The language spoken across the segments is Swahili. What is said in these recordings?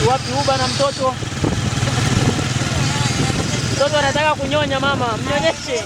Wapi Uba na mtoto? Mtoto anataka kunyonya mama, mnyonyeshe.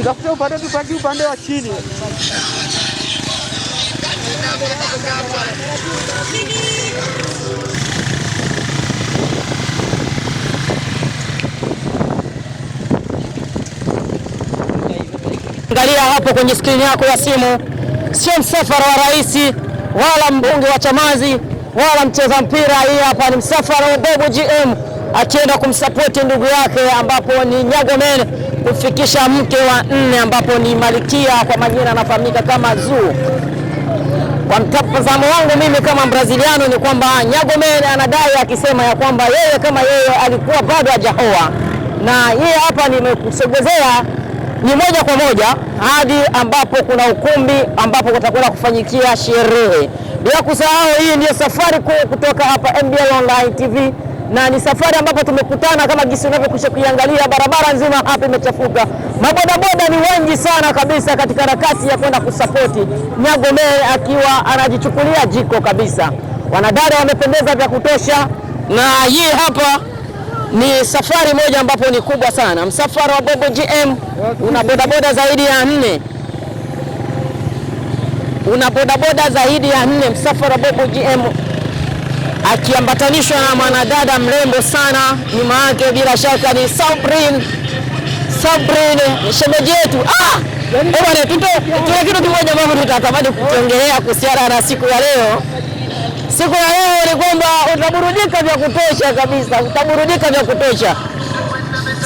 Tafuta upande tupaki upande wa chini. Angalia hapo kwenye skrini yako ya simu, sio msafara wa rais wala mbunge wa Chamazi wala mcheza mpira. Hii hapa ni msafara wa Bobo GM akienda kumsapoti ndugu yake ambapo ni Nyagomen kufikisha mke wa 4 ambapo ni Malkia kwa majina anafahamika kama Zuu. Kwa mtazamo wangu mimi kama Braziliano ni kwamba Nyagomen anadai akisema ya kwamba yeye kama yeye alikuwa bado hajaoa, na yeye hapa nimekusogezea ni moja kwa moja hadi ambapo kuna ukumbi ambapo kutakwenda kufanyikia sherehe. Bila kusahau hii ndio safari kuu kutoka hapa MBL Online TV, na ni safari ambapo tumekutana kama jinsi unavyokwisha kuiangalia, barabara nzima hapa imechafuka. Mabodaboda ni wengi sana kabisa katika harakati ya kwenda kusapoti Nyagomen akiwa anajichukulia jiko kabisa. Wanadada wamependeza vya kutosha, na hii hapa ni safari moja ambapo ni kubwa sana. Msafara wa Bobo GM una bodaboda zaidi ya 4. Una bodaboda zaidi ya 4, msafara wa Bobo GM akiambatanishwa na mwanadada mrembo sana nyuma yake, bila shaka ni Sabrina shemeji yetu. Bwana, tuna kitu kimoja ambacho tutatamani kuongelea kuhusiana na siku ya leo. Siku ya leo ni kwamba utaburudika vya kutosha kabisa, utaburudika vya kutosha.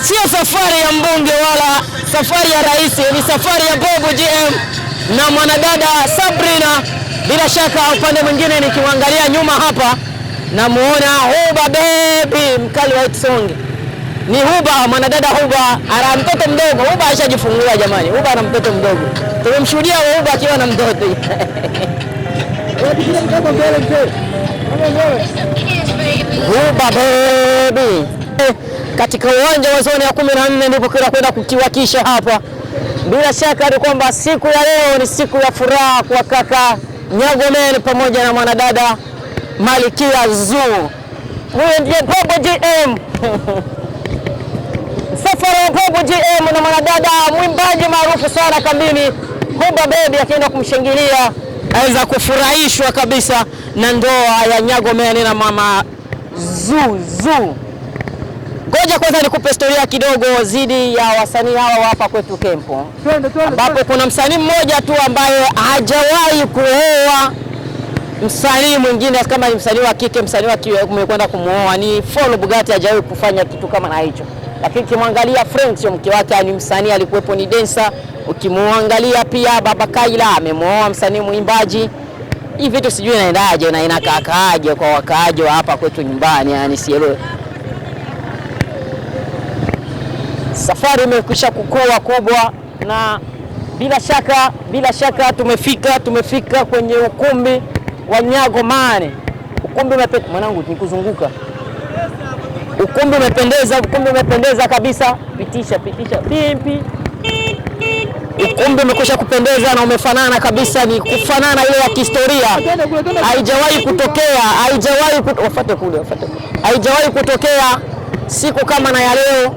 Sio safari ya mbunge wala safari ya rais, ni safari ya Bobo GM na mwanadada Sabrina. Bila shaka upande mwingine nikiangalia nyuma hapa namuona Huba baby mkali wa song. Ni Huba, mwanadada Huba ana mtoto mdogo. Huba ashajifungua jamani, Huba ana mtoto mdogo. Tumemshuhudia Huba akiwa na mtoto. Huba baby katika uwanja wa zone ya 14 ndipo kwenda kukiwakisha hapa. Bila shaka ni kwamba siku ya leo ni siku ya furaha kwa kaka Nyagomen pamoja na mwanadada Malkia Zuu. Huyo ndiye Bobo GM. Safari wa Bobo GM na mwanadada mwimbaji maarufu sana kambini Huba baby akienda kumshangilia, aweza kufurahishwa kabisa na ndoa ya Nyagomen na mama Zuu. Ngoja kwanza nikupe historia kidogo zidi ya wasanii hawa hapa kwetu Kempo, ambapo kuna msanii mmoja tu ambaye hajawahi kuoa msanii mwingine kama ni msanii wa kike. Msanii wa kiume umekwenda kumuoa ni Follow Bugatti, hajawahi kufanya kitu kama na hicho. Lakini kimwangalia Frank sio mke wake, ni msanii alikuwepo, ni dancer. Ukimwangalia pia Baba Kaila amemuoa msanii mwimbaji. Hivi vitu sijui inaendaje na inakaaje kwa wakaaji wa hapa kwetu nyumbani, yani sielewi. Safari imekwisha kukua kubwa, na bila shaka tumefika kwenye ukumbi wa Nyagomen. Ukumbi umependeza mwanangu, nikuzunguka. Ukumbi umependeza kabisa. Pitisha pimpi. Ukumbi umekwisha kupendeza na umefanana kabisa, ni kufanana ile ya kihistoria. Haijawahi kutokea siku kama na ya leo